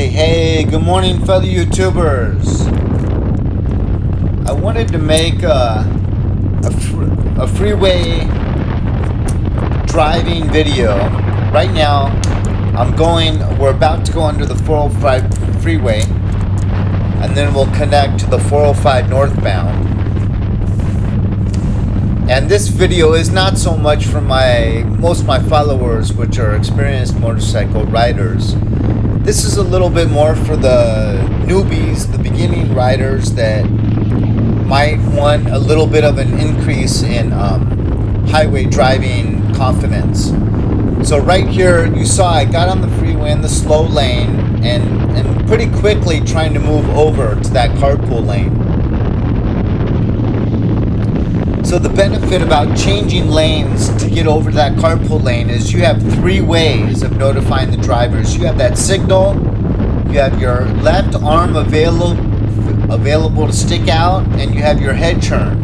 Hey, good morning, fellow YouTubers. I wanted to make a freeway driving video. Right now, we're about to go under the 405 freeway, and then we'll connect to the 405 northbound. And this video is not so much for most of my followers, which are experienced motorcycle riders. This is a little bit more for the newbies, the beginning riders that might want a little bit of an increase in highway driving confidence. So right here, you saw I got on the freeway in the slow lane and pretty quickly trying to move over to that carpool lane. So the benefit about changing lanes to get over to that carpool lane is you have three ways of notifying the drivers. You have that signal, you have your left arm available to stick out, and you have your head turn.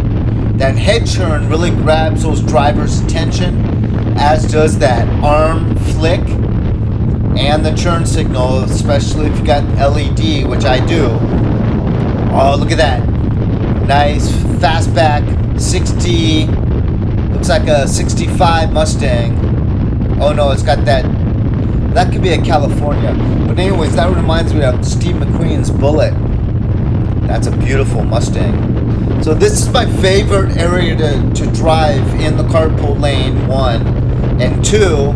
That head turn really grabs those drivers' attention, as does that arm flick and the turn signal, especially if you got LED, which I do. Oh, look at that. Nice fastback 60, looks like a 65 Mustang. Oh no, it's got that could be a California. But anyways, that reminds me of Steve McQueen's Bullet. That's a beautiful Mustang. So this is my favorite area to drive in the carpool lane, 1 and 2,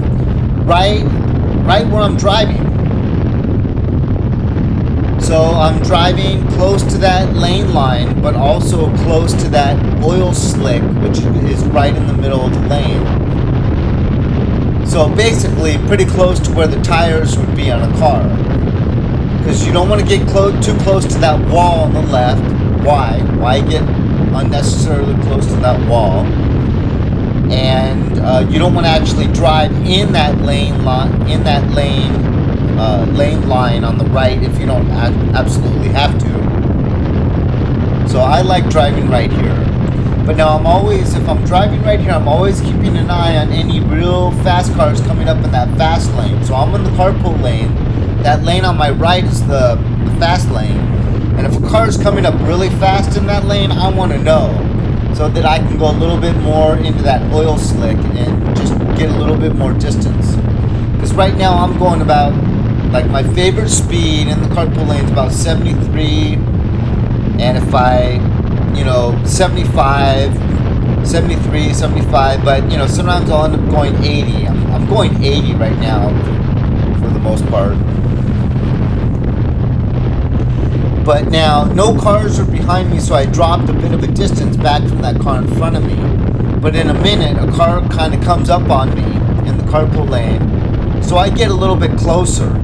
right where I'm driving. So I'm driving close to that lane line, but also close to that oil slick, which is right in the middle of the lane. So basically pretty close to where the tires would be on a car. Because you don't want to get too close to that wall on the left. Why? Why get unnecessarily close to that wall? And you don't want to actually drive in that lane line on the right if you don't absolutely have to. So I like driving right here. But now if I'm driving right here, I'm always keeping an eye on any real fast cars coming up in that fast lane. So I'm in the carpool lane. That lane on my right is the fast lane. And if a car is coming up really fast in that lane, I want to know, so that I can go a little bit more into that oil slick and just get a little bit more distance. Because right now I'm going about, like, my favorite speed in the carpool lane is about 73, and if 73, 75, but sometimes I'll end up going 80. I'm going 80 right now for the most part. But now no cars are behind me, so I dropped a bit of a distance back from that car in front of me. But in a minute, a car kind of comes up on me in the carpool lane, so I get a little bit closer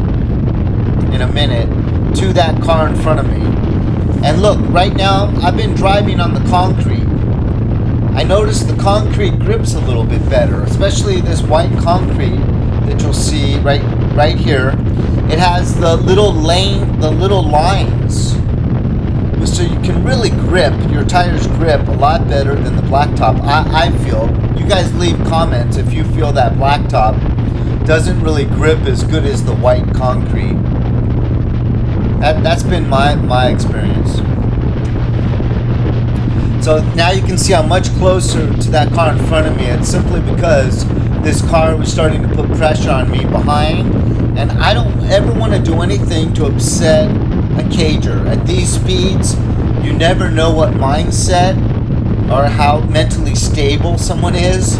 in a minute to that car in front of me. And look, right now I've been driving on the concrete. I noticed the concrete grips a little bit better, especially this white concrete that you'll see right here. It has the little lines, so you can really grip, your tires grip a lot better than the blacktop. I feel. You guys leave comments if you feel that blacktop doesn't really grip as good as the white concrete. That's been my experience. So now you can see I'm much closer to that car in front of me. It's simply because this car was starting to put pressure on me behind, and I don't ever want to do anything to upset a cager. At these speeds, you never know what mindset or how mentally stable someone is,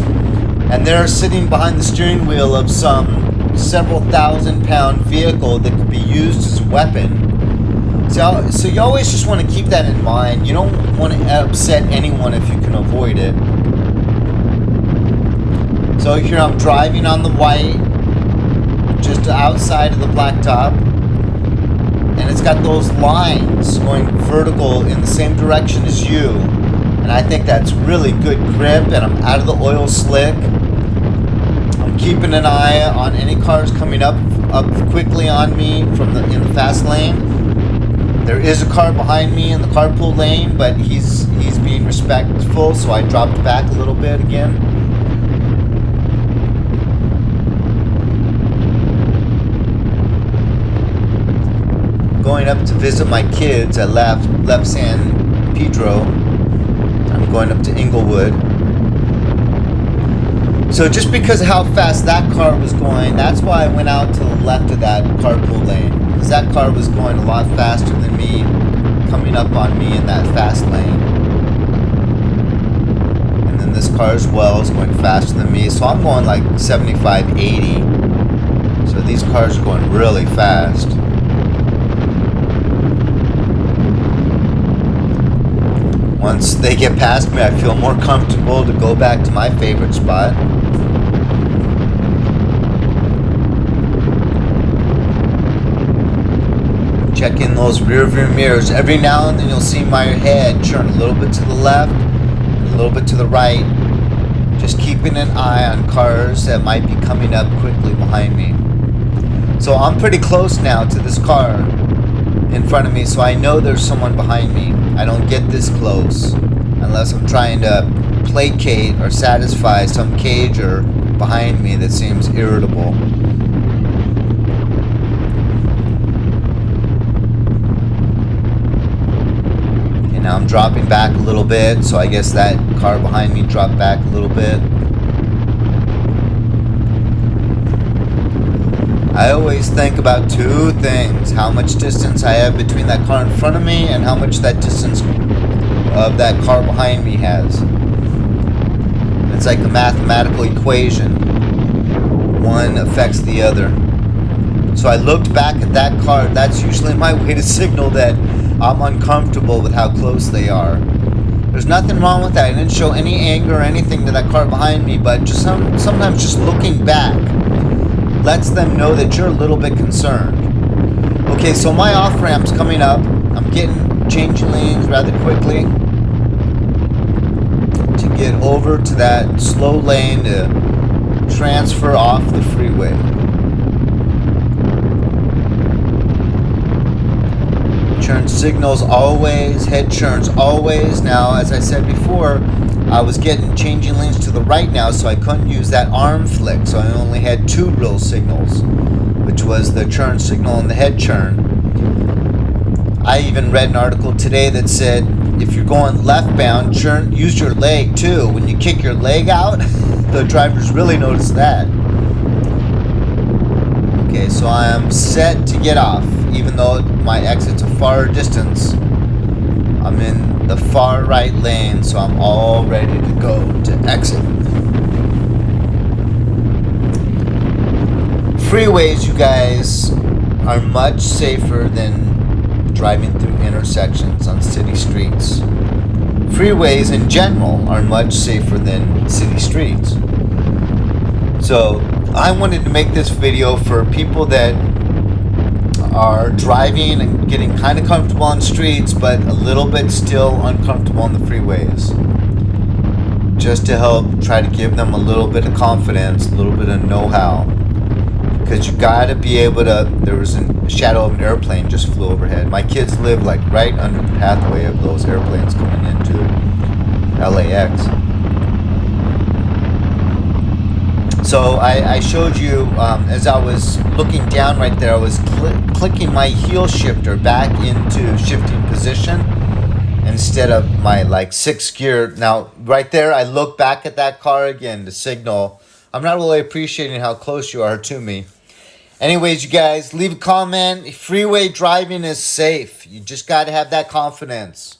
and they're sitting behind the steering wheel of some several thousand-pound vehicle that could be used as a weapon. So you always just want to keep that in mind. You don't want to upset anyone if you can avoid it. So here I'm driving on the white, just outside of the blacktop, and it's got those lines going vertical in the same direction as you. And I think that's really good grip, and I'm out of the oil slick. I'm keeping an eye on any cars coming up quickly on me in the fast lane. There is a car behind me in the carpool lane, but he's being respectful, so I dropped back a little bit again. going up to visit my kids. I left San Pedro. I'm going up to Inglewood. So just because of how fast that car was going, that's why I went out to the left of that carpool lane. Because that car was going a lot faster than me, coming up on me in that fast lane. And then this car as well is going faster than me. So I'm going like 75, 80. So these cars are going really fast. Once they get past me, I feel more comfortable to go back to my favorite spot. Check in those rear view mirrors. Every now and then you'll see my head turn a little bit to the left, a little bit to the right. Just keeping an eye on cars that might be coming up quickly behind me. So I'm pretty close now to this car in front of me, so I know there's someone behind me. I don't get this close unless I'm trying to placate or satisfy some cager behind me that seems irritable. And now I'm dropping back a little bit, so I guess that car behind me dropped back a little bit. I always think about two things: how much distance I have between that car in front of me and how much that distance of that car behind me has. It's like a mathematical equation. One affects the other. So I looked back at that car. That's usually my way to signal that I'm uncomfortable with how close they are. There's nothing wrong with that. I didn't show any anger or anything to that car behind me, but just sometimes just looking back lets them know that you're a little bit concerned. Okay, so my off-ramp's coming up. I'm changing lanes rather quickly to get over to that slow lane to transfer off the freeway. Turn signals always, head turns always. Now, as I said before, I was changing lanes to the right now, so I couldn't use that arm flick. So I only had two real signals, which was the turn signal and the head turn. I even read an article today that said if you're going left-bound, use your leg too. When you kick your leg out, the drivers really notice that. Okay, so I am set to get off, even though my exit's a far distance. I'm in the far right lane, so I'm all ready to go to exit. Freeways, you guys, are much safer than driving through intersections on city streets. Freeways in general are much safer than city streets. So I wanted to make this video for people that are driving and getting kind of comfortable on streets, but a little bit still uncomfortable on the freeways. Just to help try to give them a little bit of confidence, a little bit of know-how. Because you gotta be able to. There was a shadow of an airplane just flew overhead. My kids live like right under the pathway of those airplanes coming into LAX. So I showed you, as I was looking down right there, I was clicking my heel shifter back into shifting position instead of my like 6th gear. Now, right there, I look back at that car again to signal. I'm not really appreciating how close you are to me. Anyways, you guys, leave a comment. Freeway driving is safe. You just got to have that confidence.